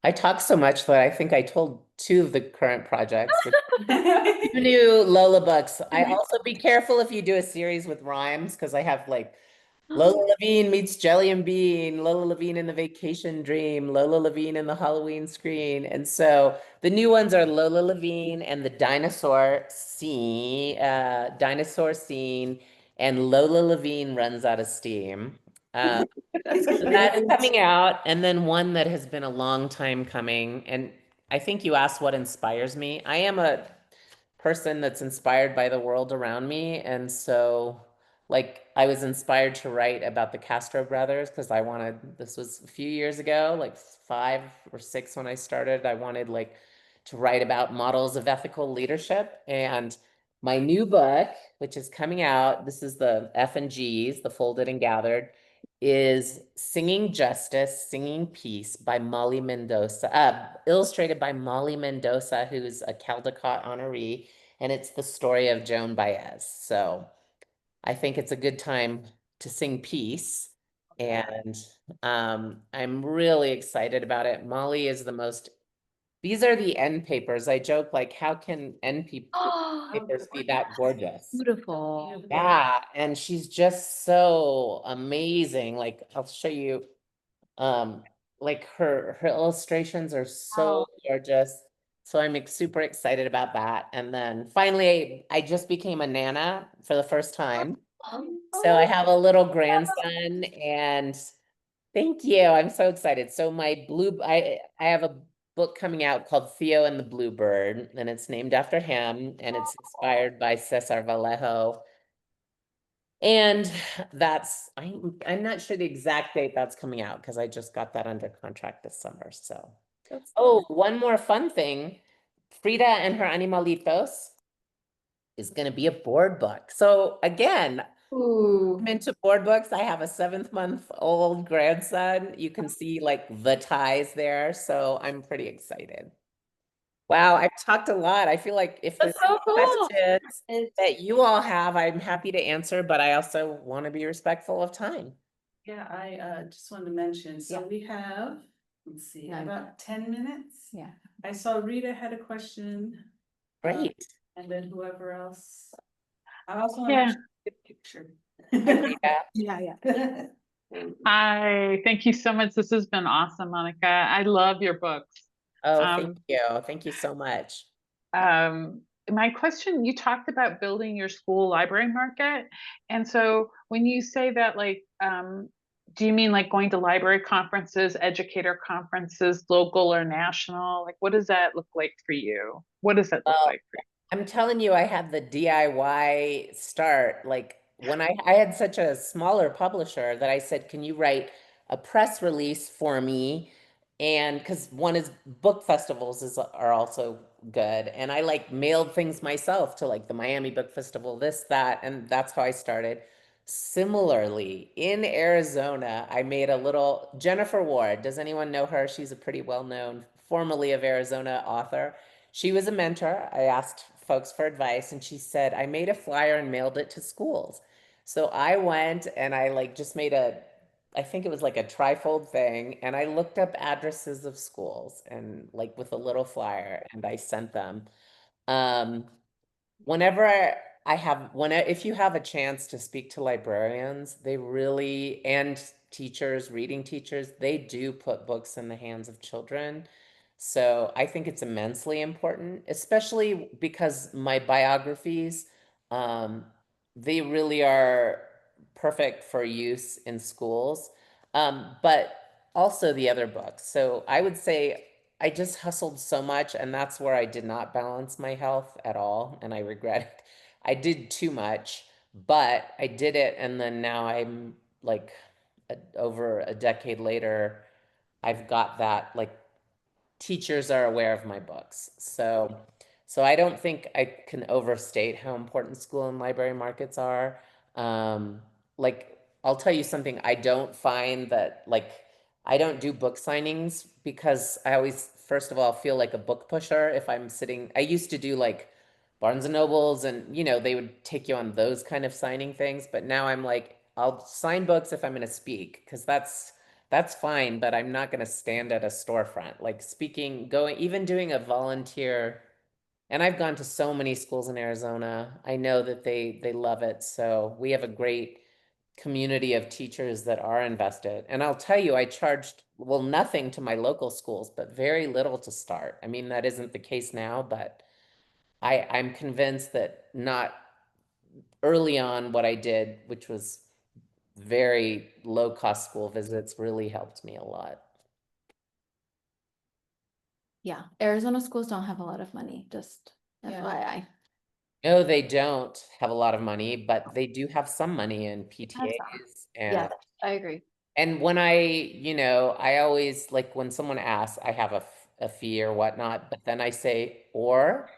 I talk so much that I think I told two of the current projects, which new Lola books. I also be careful if you do a series with rhymes because I have like Lola Levine meets Jelly and Bean, Lola Levine in the Vacation Dream, Lola Levine in the Halloween Screen. And so the new ones are Lola Levine and the dinosaur scene, and Lola Levine runs out of steam. So that's coming out, and then one that has been a long time coming. And I think you asked what inspires me. I am a person that's inspired by the world around me. And so, like, I was inspired to write about the Castro brothers because this was a few years ago, like 5 or 6 when I started. I wanted, like, to write about models of ethical leadership. And my new book, which is coming out, this is the F and G's, the Folded and Gathered, is Singing Justice, Singing Peace by Molly Mendoza, illustrated by Molly Mendoza, who's a Caldecott honoree, and it's the story of Joan Baez. So I think it's a good time to sing peace, and I'm really excited about it. Molly is these are the end papers. I joke, like, how can papers be that gorgeous? Beautiful. Yeah, and she's just so amazing. Like, I'll show you, um, like her illustrations are so gorgeous. So I'm super excited about that. And then finally, I just became a nana for the first time. So I have a little grandson, and thank you. I'm so excited. So I have a book coming out called Theo and the Bluebird, and it's named after him, and it's inspired by Cesar Vallejo. And I'm not sure the exact date that's coming out because I just got that under contract this summer. So, one more fun thing. Frida and her animalitos is going to be a board book. So again, I'm into board books. I have a 7-month-old grandson. You can see like the ties there. So I'm pretty excited. Wow, I've talked a lot. I feel like if there's That's so cool. questions that you all have, I'm happy to answer, but I also want to be respectful of time. Yeah, I just wanted to mention, so Yeah. we have, let's see, 9. about 10 minutes. Yeah. I saw Rita had a question. Great. And then whoever else. I also want Yeah. to get a picture. Yeah. Hi, thank you so much. This has been awesome, Monica. I love your books. Oh, thank you. Thank you so much. My question, you talked about building your school library market. And so when you say that, like, do you mean like going to library conferences, educator conferences, local or national? Like, what does that look like for you? What does that look like for you? I'm telling you, I had the DIY start. Like when I had such a smaller publisher that I said, can you write a press release for me? And because one is book festivals are also good. And I like mailed things myself to like the Miami Book Festival, this, that, and that's how I started. Similarly, in Arizona, I made a little Jennifer Ward. Does anyone know her? She's a pretty well-known, formerly of Arizona author. She was a mentor. I asked folks for advice, and she said, I made a flyer and mailed it to schools. So I went and I like just made I think it was like a trifold thing, and I looked up addresses of schools and like with a little flyer, and I sent them. Um, whenever if you have a chance to speak to librarians, they really, and teachers, reading teachers, they do put books in the hands of children. So I think it's immensely important, especially because my biographies, um, they really are perfect for use in schools, but also the other books. So I would say I just hustled so much, and that's where I did not balance my health at all, and I regret it. I did too much, but I did it, and then now I'm like over a decade later, I've got that, like, teachers are aware of my books. So So I don't think I can overstate how important school and library markets are. Like I'll tell you something, I don't find that like I don't do book signings because I always, first of all, feel like a book pusher if I'm sitting. I used to do like Barnes and Nobles and they would take you on those kind of signing things, but now I'm like, I'll sign books if I'm going to speak because that's fine, but I'm not going to stand at a storefront. Like speaking, going, even doing a volunteer, and I've gone to so many schools in Arizona. I know that they love it. So we have a great community of teachers that are invested. And I'll tell you, I charged, well, nothing to my local schools, but very little to start. I mean, that isn't the case now, but I'm convinced that not early on what I did, which was very low cost school visits, really helped me a lot. Yeah, Arizona schools don't have a lot of money, just Yeah. FYI. No, they don't have a lot of money, but they do have some money in Have some. PTAs Yeah, and I agree. when I always like when someone asks, I have a fee or whatnot, but then I say, or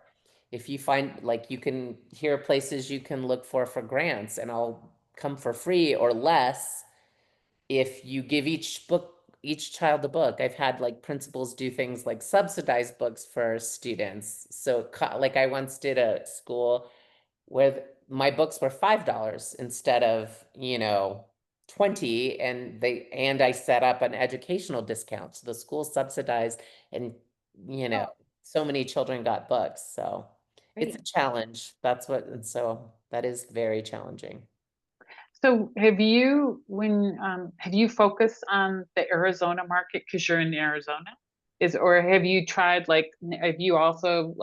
if you find like you can, here are places you can look for grants and I'll come for free or less if you give each child a book. I've had like principals do things like subsidized books for students. So like I once did a school where my books were $5 instead of 20, and I set up an educational discount. So the school subsidized and Oh, so many children got books. So it's a great. challenge. And so that is very challenging. So have you focused on the Arizona market because you're in Arizona? Or have you tried have you also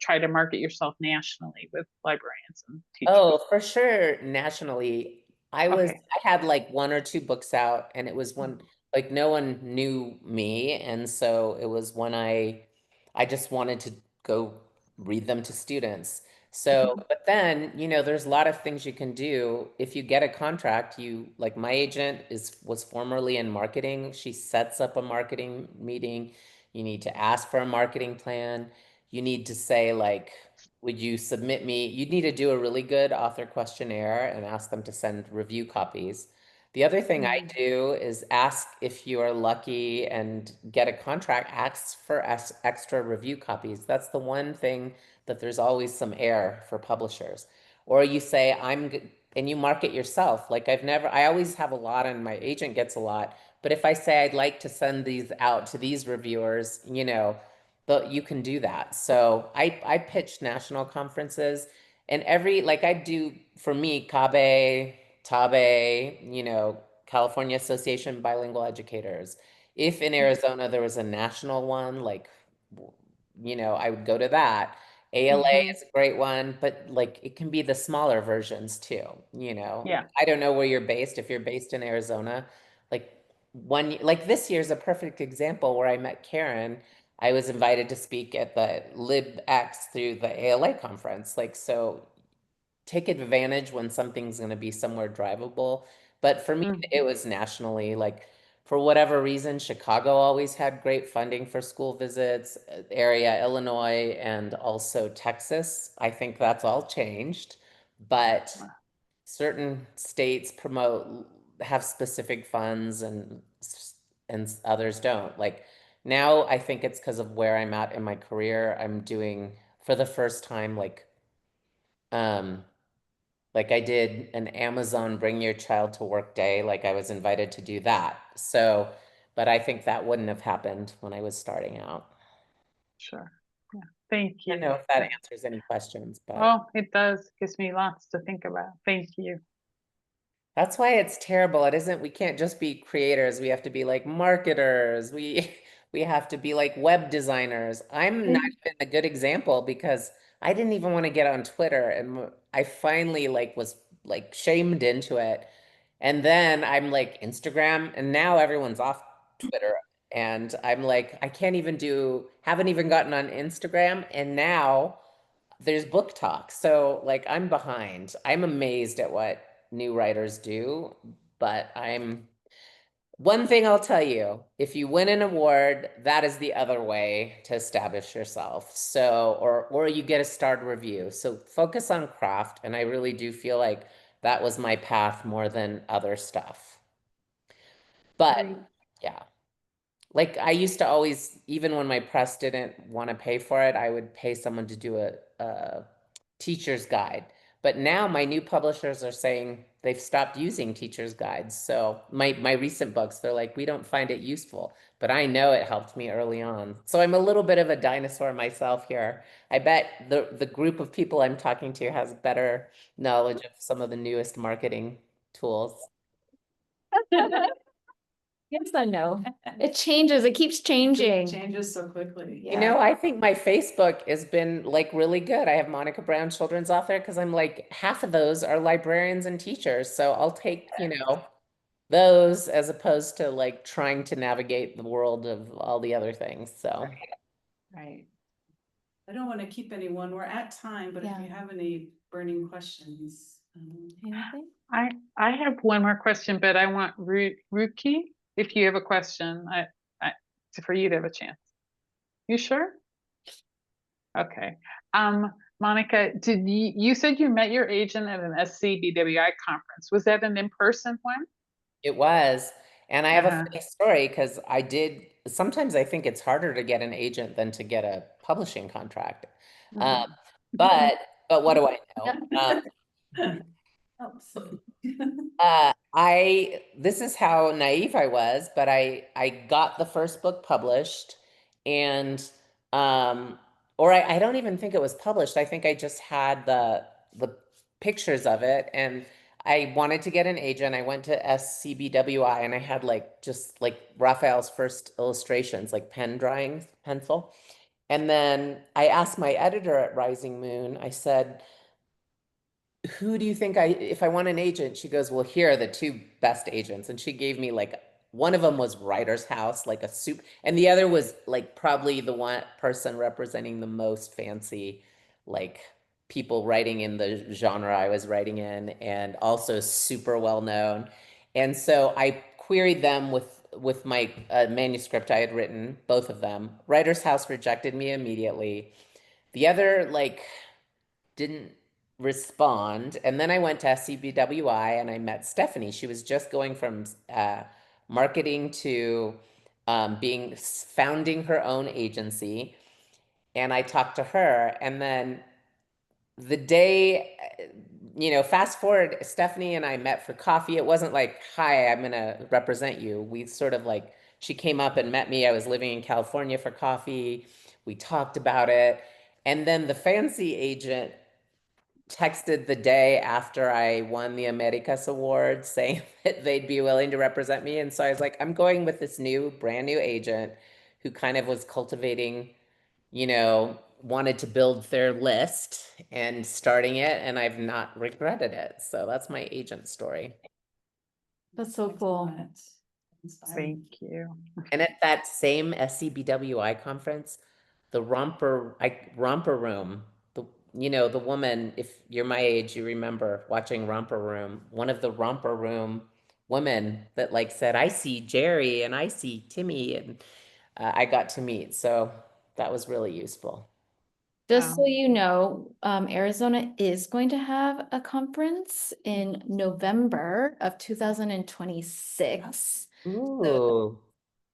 tried to market yourself nationally with librarians and teachers? Oh, for sure. Nationally, Okay. I had like one or two books out, and it was one, Mhm. like no one knew me. And so it was when I just wanted to go read them to students. So, but then, there's a lot of things you can do. If you get a contract, like my agent was formerly in marketing. She sets up a marketing meeting. You need to ask for a marketing plan. You need to say like, would you submit me? You'd need to do a really good author questionnaire and ask them to send review copies. The other thing I Mhm. do is ask if you are lucky and get a contract, ask for extra review copies. That's the one thing that there's always some air for publishers. Or you say, and you market yourself. Like I always have a lot and my agent gets a lot. But if I say I'd like to send these out to these reviewers, but you can do that. So I pitch national conferences and like I do for me, TABE, California Association of Bilingual Educators. If in Arizona there was a national one, like, I would go to that. ALA Mhm. is a great one, but like it can be the smaller versions too, Yeah. I don't know where you're based. If you're based in Arizona, like like this year's a perfect example where I met Karen. I was invited to speak at the LibX through the ALA conference. Like, so take advantage when something's going to be somewhere drivable. But for me, it Mhm. was nationally. Like, for whatever reason, Chicago always had great funding for school visits, area Illinois, and also Texas. I think that's all changed. But certain states have specific funds and others don't. Like now I think it's because of where I'm at in my career. I'm doing for the first time um like I did an Amazon Bring Your Child to Work Day, like I was invited to do that. So, but I think that wouldn't have happened when I was starting out. Sure. Yeah. Thank I don't you. know if that Yeah. answers any questions, but Well, it does. Gives me lots to think about. Thank you. that's why it's terrible. It isn't, we can't just be creators. We have to be like marketers. We have to be like web designers. I'm not even a good example because I didn't even want to get on Twitter and I finally like was like shamed into it. And then I'm like Instagram and now everyone's off Twitter and I'm like I can't even haven't even gotten on Instagram and now there's book talk. So like I'm behind. I'm amazed at what new writers do, but One thing I'll tell you, if you win an award, that is the other way to establish yourself. So, or you get a starred review. So focus on craft. And I really do feel like that was my path more than other stuff. But Great. yeah, like I used to always, even when my press didn't want to pay for it, I would pay someone to do a teacher's guide. But now my new publishers are saying they've stopped using teacher's guides. So my recent books, they're like, we don't find it useful, but I know it helped me early on. So I'm a little bit of a dinosaur myself here. I bet the group of people I'm talking to has better knowledge of some of the newest marketing tools. Yes, I know. It changes. It keeps changing. It changes so quickly. You know, I think my Facebook has been like really good. I have Monica Brown Children's Author because I'm like half of those are librarians and teachers. So I'll take, those as opposed to like trying to navigate the world of all the other things. So Right. I don't want to keep anyone. We're at time, but if Yeah. you have any burning questions. Anything? I have one more question, but I want Ruki, if you have a question, for you to have a chance. You sure? Okay. Monica, you said you met your agent at an SCBWI conference. Was that an in-person one? it was. And I have a Uh-huh. funny story because sometimes I think it's harder to get an agent than to get a publishing contract. Um, but what do I know? Helps. This is how naive I was, but I got the first book published and or I don't even think it was published. I think I just had the pictures of it and I wanted to get an agent. I went to SCBWI and I had just like Raphael's first illustrations, like pen drawings, pencil. And then I asked my editor at Rising Moon, I said, who do you think if I want an agent? She goes, well, here are the two best agents. And she gave me one of them was Writer's House, like a soup. And the other was like probably the one person representing the most fancy, like people writing in the genre I was writing in and also super well known. And so I queried them with my manuscript I had written, both of them. Writer's House rejected me immediately. The other didn't respond. And then I went to SCBWI and I met Stephanie. She was just going from marketing to founding her own agency. And I talked to her. And then the day, fast forward, Stephanie and I met for coffee. It wasn't like, hi, I'm going to represent you. We sort of she came up and met me. I was living in California for coffee. We talked about it. And then the fancy agent texted the day after I won the Américas award saying that they'd be willing to represent me. And so I was like, I'm going with this brand new agent who kind of was cultivating, wanted to build their list and starting it. And I've not regretted it. So that's my agent story. That's so cool. Thank you. And at that same SCBWI conference, the romper room, the woman, if you're my age, you remember watching Romper Room, one of the Romper Room women that said, I see Jerry and I see Timmy, and I got to meet. So that was really useful. Just so you know, Arizona is going to have a conference in November of 2026. Ooh,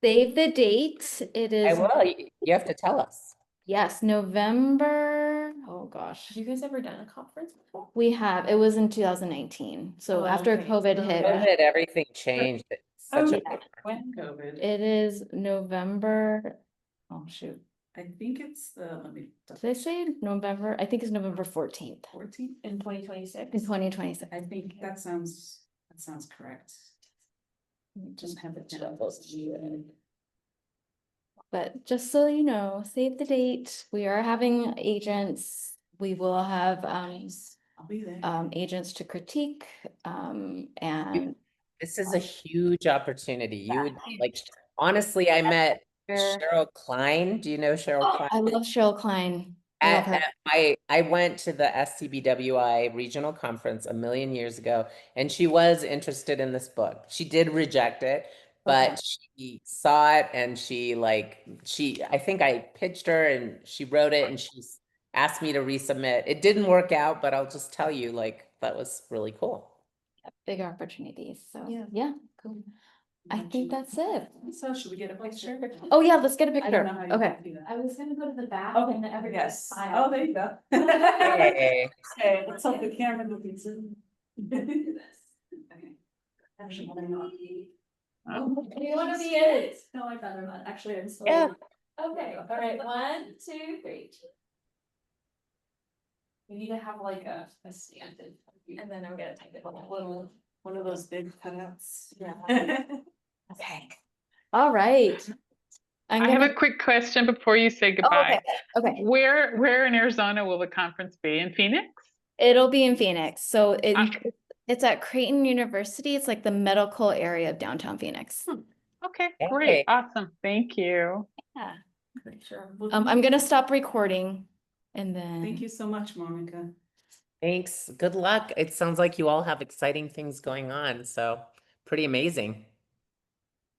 Save the date. It I is, will. You have to tell us. yes, November. Oh gosh. Have you guys ever done a conference before? We have. It was in 2019. So Oh, after okay. COVID So hit, COVID, everything changed. It's such a When COVID, it is November. Oh, shoot. I think it's let me. Did I say November? I think it's November 14th 14th? In 2026? in 2026. I think that sounds correct. Just have it down. But just so you know, save the date. We are having agents. We will have I'll be there. agents to critique and This is a huge opportunity. You would honestly, I met Cheryl Klein. Do you know Cheryl Klein? I love Cheryl Klein. I love her. I went to the SCBWI regional conference a million years ago, and she was interested in this book. She did reject it, but she saw it and I think I pitched her and she wrote it and she's asked me to resubmit. It didn't work out, but I'll just tell you, like, that was really cool. Bigger opportunities, so, Yeah. yeah, cool. I think that's it. So should we get a picture? Oh, yeah, let's get a I don't picture. know how you Okay. do that. I was gonna go to the back Okay, and everybody yes. smile. Oh, there you go. Hey. Okay, let's hope the camera looking soon. Okay. Actually, I'm not. Do you wanna be in it? No, I'd rather not. Actually, I'm still. Yeah. Okay, all right, 1, 2, 3. We need to have like a stand and then I'm gonna type it on a little. One of those big cutouts. Yeah. Okay. All right. I'm I have gonna. a quick question before you say Oh, goodbye. okay. Okay. Where in Arizona will the conference be? In Phoenix? It'll be in Phoenix. So Okay. it's at Creighton University. It's like the medical area of downtown Phoenix. Okay, Hey. great, awesome, thank you. Yeah. Sure. I'm gonna stop recording and then. Thank you so much, Monica. Thanks. Good luck. It sounds like you all have exciting things going on, so pretty amazing.